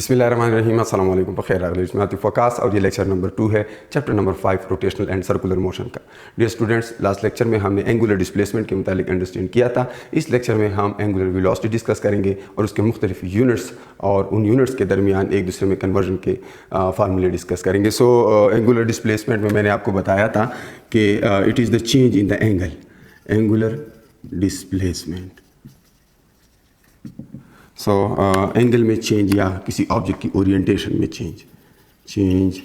बिस्मिल्लाहिर्रहमानिर्रहीम अस्सलाम वालेकुम बखैर मैं आतिफ वकास और ये लेक्चर नंबर 2 है chapter number 5 rotational and circular motion का। डियर स्टूडेंट्स, लास्ट लेक्चर में हमने एंगुलर डिस्प्लेसमेंट के मुतालिक अंडरस्टैंड किया था। इस लेक्चर में हम एंगुलर वेलोसिटी डिस्कस करेंगे और उसके मुख्तलिफ यूनिट्स और उन यूनिट्स के दरमियान एक दूसरे में कन्वर्जन के फार्मूले डिस्कस करेंगे। सो एंगुलर डिस्प्लेसमेंट में मैंने आपको बताया था कि it is the change in the angular displacement. So angle में चेंज या किसी ऑब्जेक्ट की ओरिएंटेशन में change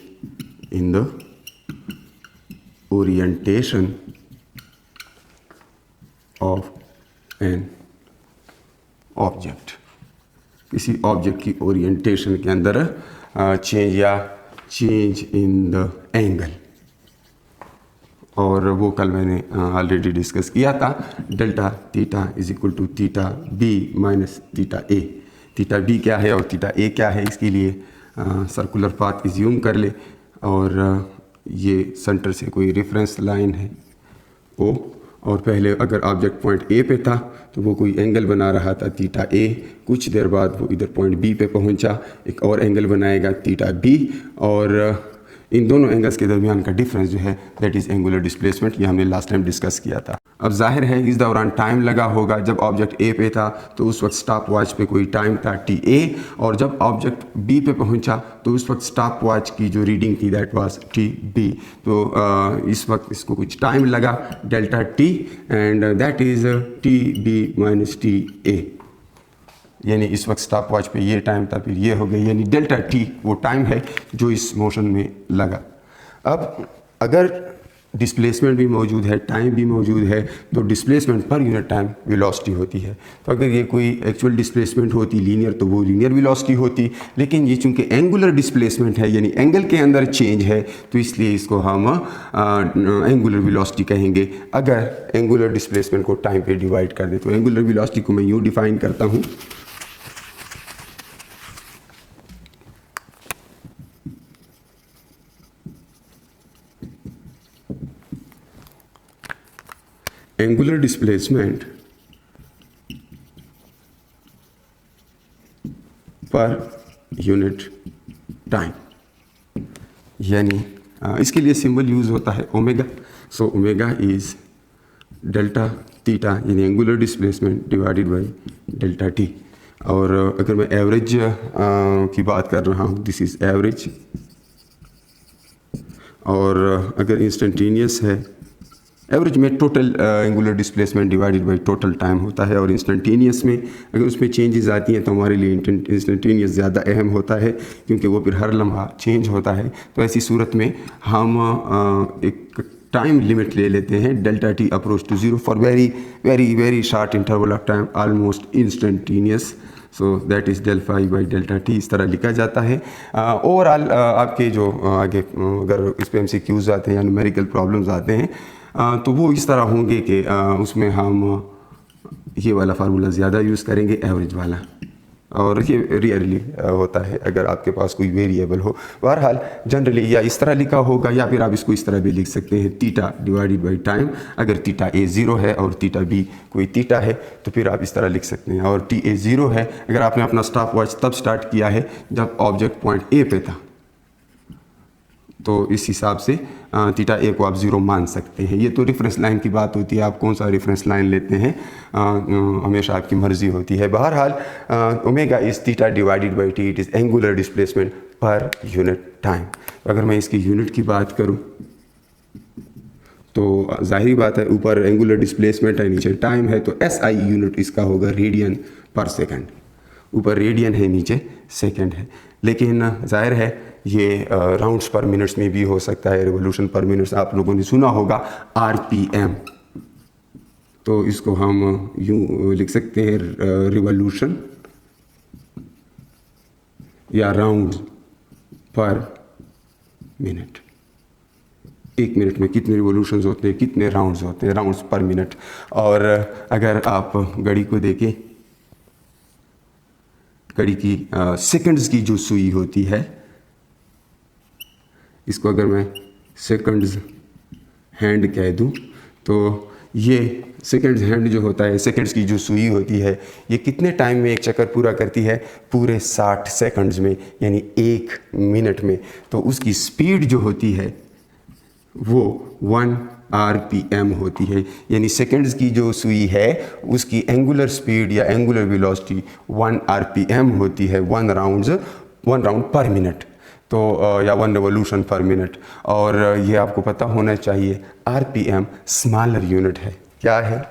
in the orientation of an object, किसी ऑब्जेक्ट की ओरिएंटेशन के अंदर चेंज इन द एंगल। और वो कल मैंने ऑलरेडी डिस्कस किया था। Delta theta is equal to theta B minus theta A. Theta B क्या है और थीटा ए क्या है, इसके लिए सर्कुलर पाथ एज्यूम कर ले और ये सेंटर से कोई रेफरेंस लाइन है ओ, और पहले अगर ऑब्जेक्ट पॉइंट ए पे था तो वो कोई एंगल बना रहा था थीटा ए। कुछ देर बाद वो इधर पॉइंट बी पे पहुंचा, एक और एंगल बनाएगा थीटा बी, और इन दोनों एंगल्स के दरमियान का डिफरेंस जो है दैट इज़ एंगुलर डिस्प्लेसमेंट। ये हमने लास्ट टाइम डिस्कस किया था। अब जाहिर है इस दौरान टाइम लगा होगा। जब ऑब्जेक्ट ए पे था तो उस वक्त स्टॉप वॉच पे कोई टाइम था टी ए, और जब ऑब्जेक्ट बी पे पहुंचा तो उस वक्त स्टॉप वॉच की जो रीडिंग थी दैट वाज टी बी। तो इस वक्त इसको कुछ टाइम लगा delta T, and that is T B minus T A. यानी इस वक्त स्टॉप वॉच पे ये टाइम था, फिर ये हो गई, यानी डेल्टा टी वो टाइम है जो इस मोशन में लगा। अब अगर डिस्प्लेसमेंट भी मौजूद है, टाइम भी मौजूद है, तो displacement per unit time velocity होती है। तो अगर ये कोई एक्चुअल डिस्प्लेसमेंट होती लीनियर तो वो लीनियर वेलोसिटी होती, लेकिन ये चूंकि एंगुलर डिस्प्लेसमेंट है यानी एंगल के अंदर चेंज है तो इसलिए इसको हम एंगुलर वेलोसिटी कहेंगे। अगर एंगुलर डिस्प्लेसमेंट को टाइम पे डिवाइड कर दे तो एंगुलर वेलोसिटी को मैं यूँ डिफाइन करता हूँ। Angular displacement per unit time, यानी इसके लिए सिंबल यूज़ होता है omega. So omega is delta theta यानी angular displacement divided by delta t. और अगर मैं एवरेज की बात कर रहा हूँ, दिस इज़ एवरेज, और अगर इंस्टेंटेनियस है, एवरेज में total angular displacement divided by total time होता है, और इंस्टेंटेनियस में अगर उसमें चेंजेस आती हैं तो हमारे लिए इंस्टेंटेनियस ज़्यादा अहम होता है क्योंकि वो फिर हर लम्हा चेंज होता है। तो ऐसी सूरत में हम एक टाइम लिमिट ले लेते हैं delta T approach to zero for very very very short interval of time almost instantaneous. So that is del phi by delta T, इस तरह लिखा जाता है। ओवरऑल आपके जो आगे अगर इस पर MCQs आते हैं या न्यूमेरिकल प्रॉब्लम्स आते हैं तो वो इस तरह होंगे कि उसमें हम ये वाला फार्मूला ज़्यादा यूज़ करेंगे, एवरेज वाला, और ये रियरली होता है अगर आपके पास कोई वेरिएबल हो। बहरहाल जनरली या इस तरह लिखा होगा या फिर आप इसको इस तरह भी लिख सकते हैं, थीटा डिवाइडेड बाई टाइम। अगर थीटा ए 0 है और थीटा बी कोई थीटा है तो फिर आप इस तरह लिख सकते हैं, और टी ए 0 है अगर आपने अपना स्टॉप वॉच तब स्टार्ट किया है जब ऑब्जेक्ट पॉइंट ए पे था, तो इस हिसाब से थीटा ए को आप 0 मान सकते हैं। ये तो रेफरेंस लाइन की बात होती है, आप कौन सा रेफरेंस लाइन लेते हैं हमेशा आपकी मर्ज़ी होती है। बहरहाल omega is theta divided by T, it is angular displacement per unit time. अगर मैं इसकी यूनिट की बात करूं तो जाहिर बात है ऊपर एंगुलर डिस्प्लेसमेंट है, नीचे टाइम है, तो SI यूनिट इसका होगा रेडियन पर सेकेंड। ऊपर रेडियन है, नीचे सेकेंड है, लेकिन जाहिर है ये राउंड्स पर मिनट्स में भी हो सकता है, रिवोल्यूशन पर मिनट्स आप लोगों ने सुना होगा RPM, तो इसको हम यूँ लिख सकते हैं रिवोल्यूशन या राउंड्स पर मिनट। एक मिनट में कितने रिवोल्यूशंस होते हैं, कितने राउंड्स होते हैं, राउंड्स पर मिनट। और अगर आप घड़ी को देखें, घड़ी की सेकंड्स की जो सुई होती है, इसको अगर मैं सेकंड्स हैंड कह दूं तो ये सेकेंड्स हैंड जो होता है, सेकेंड्स की जो सुई होती है, ये कितने टाइम में एक चक्कर पूरा करती है? पूरे 60 सेकंड्स में, यानी 1 मिनट में। तो उसकी स्पीड जो होती है वो 1 RPM होती है, यानी सेकेंड्स की जो सुई है उसकी एंगुलर स्पीड या एंगुलर वेलोसिटी 1 RPM होती है, 1 राउंड पर मिनट, तो या 1 रिवोल्यूशन पर मिनट। और ये आपको पता होना चाहिए RPM स्मॉलर यूनिट है। क्या है?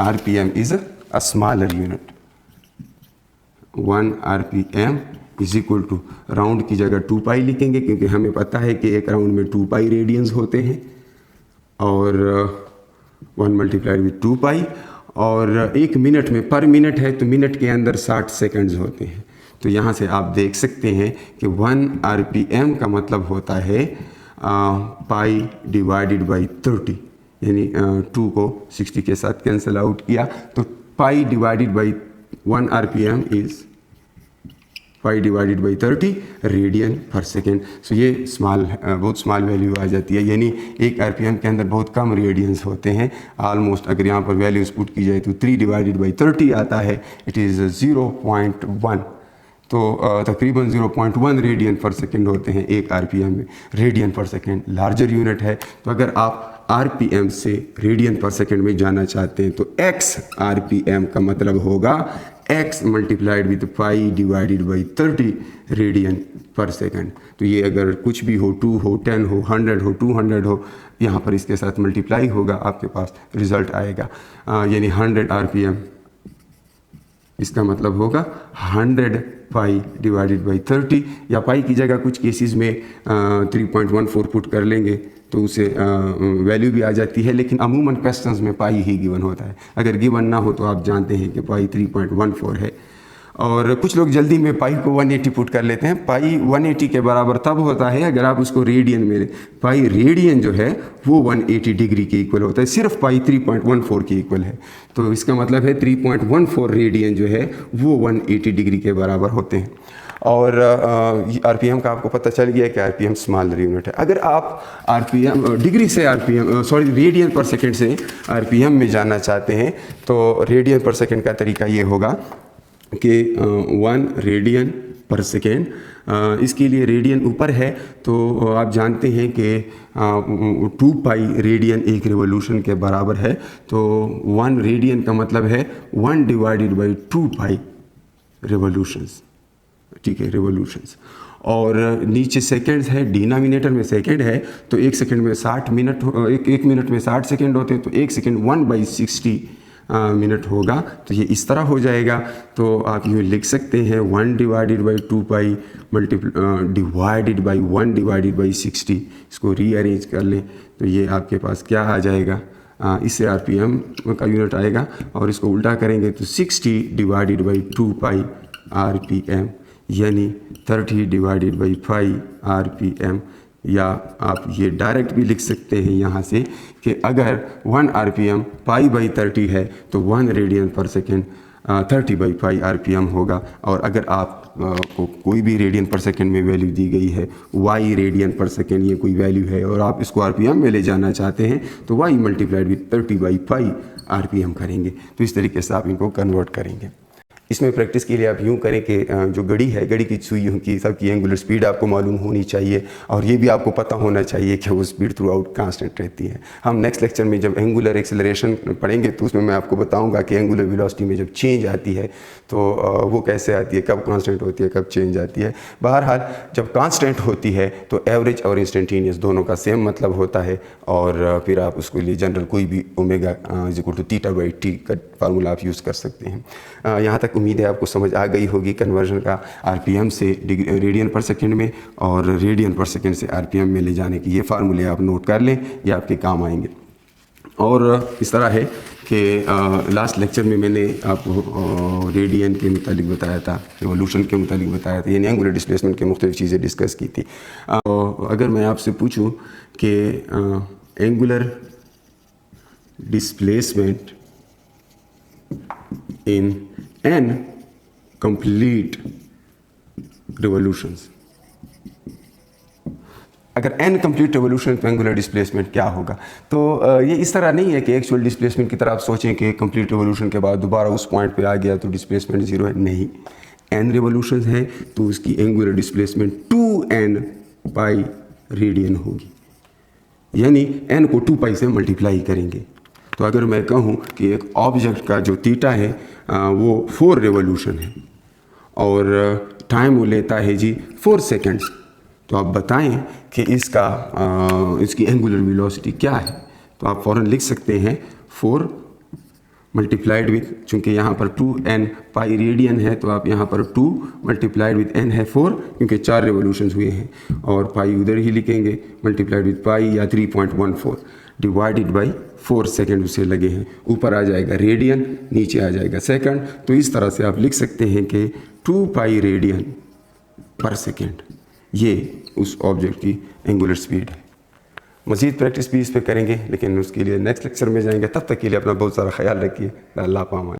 RPM is a smaller unit. 1 RPM is equal to, round की जगह 2 पाई लिखेंगे क्योंकि हमें पता है कि एक राउंड में 2 पाई रेडियंस होते हैं, और 1 मल्टीप्लाइड विथ 2 पाई, और 1 मिनट में, पर मिनट है तो मिनट के अंदर 60 सेकंड्स होते हैं। तो यहाँ से आप देख सकते हैं कि 1 RPM का मतलब होता है पाई डिवाइडेड बाई 30, यानी 2 को 60 के साथ कैंसिल आउट किया, तो पाई divided by 1 RPM is pi divided by 30 radian पर सेकेंड। सो ये बहुत स्मॉल वैल्यू आ जाती है, यानी 1 RPM के अंदर बहुत कम रेडियंस होते हैं। ऑलमोस्ट अगर यहाँ पर वैल्यूज पुट की जाए तो 3 डिवाइडेड बाई 30 आता है, इट इज़ 0.1, तो तकरीबन 0.1 रेडियन पर सेकेंड होते हैं 1 RPM में। रेडियन पर सेकेंड लार्जर यूनिट है, तो अगर आप RPM से रेडियन पर सेकेंड में जाना चाहते हैं तो x RPM का मतलब होगा x multiplied with pi divided by 30 radian पर सेकेंड। तो ये अगर कुछ भी हो, 2 हो, 10 हो, 100 हो, 200 हो, यहाँ पर इसके साथ मल्टीप्लाई होगा, आपके पास रिजल्ट आएगा, यानी 100 RPM। इसका मतलब होगा 100 पाई डिवाइडेड बाई 30, या पाई की जगह कुछ केसेस में 3.14 पुट कर लेंगे तो उसे वैल्यू भी आ जाती है, लेकिन अमूमन क्वेश्चंस में पाई ही गिवन होता है। अगर गिवन ना हो तो आप जानते हैं कि पाई 3.14 है। और कुछ लोग जल्दी में पाई को 180 पुट कर लेते हैं। पाई 180 के बराबर तब होता है अगर आप उसको रेडियन में लें। पाई रेडियन जो है वो 180 डिग्री के इक्वल होता है, सिर्फ पाई 3.14 के इक्वल है। तो इसका मतलब है 3.14 रेडियन जो है वो 180 डिग्री के बराबर होते हैं। और RPM का आपको पता चल गया कि RPM स्मॉलर यूनिट है। अगर आप RPM डिग्री से रेडियन पर सेकेंड से RPM में जाना चाहते हैं तो रेडियन पर सेकेंड का तरीका ये होगा कि 1 रेडियन पर सेकेंड, इसके लिए रेडियन ऊपर है तो आप जानते हैं कि 2 पाई रेडियन 1 रिवोल्यूशन के बराबर है। तो 1 रेडियन का मतलब है 1 डिवाइडेड बाई 2 पाई रिवोल्यूशंस, ठीक है, रिवोल्यूशंस। और नीचे सेकेंड्स है, डिनोमिनेटर में सेकेंड है, तो 1 सेकेंड में 60 मिनट, एक मिनट में 60 सेकेंड होते हैं, तो 1 सेकेंड 1/60 मिनट होगा। तो ये इस तरह हो जाएगा। तो आप यूँ लिख सकते हैं 1 divided by 2 pi divided by 1 divided by 60। इसको रीअरेंज कर लें तो ये आपके पास क्या आ जाएगा, इससे RPM का यूनिट आएगा, और इसको उल्टा करेंगे तो 60 डिवाइडेड बाई 2 पाई RPM, यानी 30 डिवाइडेड बाई 5 RPM। या आप ये डायरेक्ट भी लिख सकते हैं यहाँ से कि अगर 1 RPM पाई बाई 30 है तो 1 रेडियन पर सेकेंड 30/5 RPM होगा। और अगर आप को कोई भी रेडियन पर सेकेंड में वैल्यू दी गई है, y रेडियन पर सेकेंड ये कोई वैल्यू है, और आप इसको RPM में ले जाना चाहते हैं तो y मल्टीप्लाइड विथ 30/5 RPM करेंगे। तो इस तरीके से आप इनको कन्वर्ट करेंगे। इसमें प्रैक्टिस के लिए आप यूँ करें कि जो घड़ी है, घड़ी की सुइयों की सबकी एंगुलर स्पीड आपको मालूम होनी चाहिए, और ये भी आपको पता होना चाहिए कि वो स्पीड थ्रू आउट कांस्टेंट रहती है। हम नेक्स्ट लेक्चर में जब एंगुलर एक्सेलरेशन पढ़ेंगे तो उसमें मैं आपको बताऊंगा कि एंगुलर वेलोसिटी में जब चेंज आती है तो वो कैसे आती है, कब कांस्टेंट होती है, कब चेंज आती है। बहरहाल जब कांस्टेंट होती है तो एवरेज और इंस्टेंटेनियस दोनों का सेम मतलब होता है, और फिर आप उसके लिए जनरल कोई भी ओमेगा इक्वल टू θ/t का फार्मूला आप यूज़ कर सकते हैं। यहाँ तक उम्मीद है आपको समझ आ गई होगी कन्वर्जन का RPM से रेडियन पर सेकेंड में और रेडियन पर सेकेंड से RPM में ले जाने की। ये फार्मूले आप नोट कर लें, ये आपके काम आएंगे। और इस तरह है कि लास्ट लेक्चर में मैंने आपको रेडियन के मुतालिक बताया था, रिवोल्यूशन के मुतालिक बताया था, यानी एंगुलर डिस्प्लेसमेंट की मुख्तलिफ चीज़ें डिस्कस की थी। अगर मैं आपसे पूछूं कि angular displacement in n complete revolutions, अगर n कंप्लीट रिवोल्यूशन तो एंगुलर डिस्प्लेसमेंट क्या होगा। तो ये इस तरह नहीं है कि एक्चुअल डिस्प्लेसमेंट की तरह आप सोचें कि कंप्लीट रिवोल्यूशन के बाद दोबारा उस पॉइंट पे आ गया तो डिस्प्लेसमेंट 0 है, नहीं। n रिवोल्यूशन है तो उसकी angular displacement 2n pi radian होगी, यानी n को 2 पाई से मल्टीप्लाई करेंगे। तो अगर मैं कहूँ कि एक ऑब्जेक्ट का जो थीटा है वो 4 रिवोल्यूशन है और टाइम वो लेता है जी 4 सेकेंड्स, तो आप बताएं कि इसकी एंगुलर वेलोसिटी क्या है। तो आप फ़ौरन लिख सकते हैं 4 मल्टीप्लाइड विथ, चूँकि यहाँ पर 2n पाई रेडियन है तो आप यहाँ पर 2 मल्टीप्लाइड विथ n है 4, क्योंकि 4 रिवोल्यूशंस हुए हैं, और पाई उधर ही लिखेंगे मल्टीप्लाइड विथ पाई या 3.14 डिवाइडेड बाई 4 सेकेंड उसे लगे हैं। ऊपर आ जाएगा रेडियन, नीचे आ जाएगा सेकंड। तो इस तरह से आप लिख सकते हैं कि 2 पाई रेडियन पर सेकेंड ये उस ऑब्जेक्ट की एंगुलर स्पीड है। मज़ीद प्रैक्टिस भी इस पर करेंगे, लेकिन उसके लिए नेक्स्ट लेक्चर में जाएंगे। तब तक के लिए अपना बहुत सारा ख्याल रखिए। अल्लाह पामान।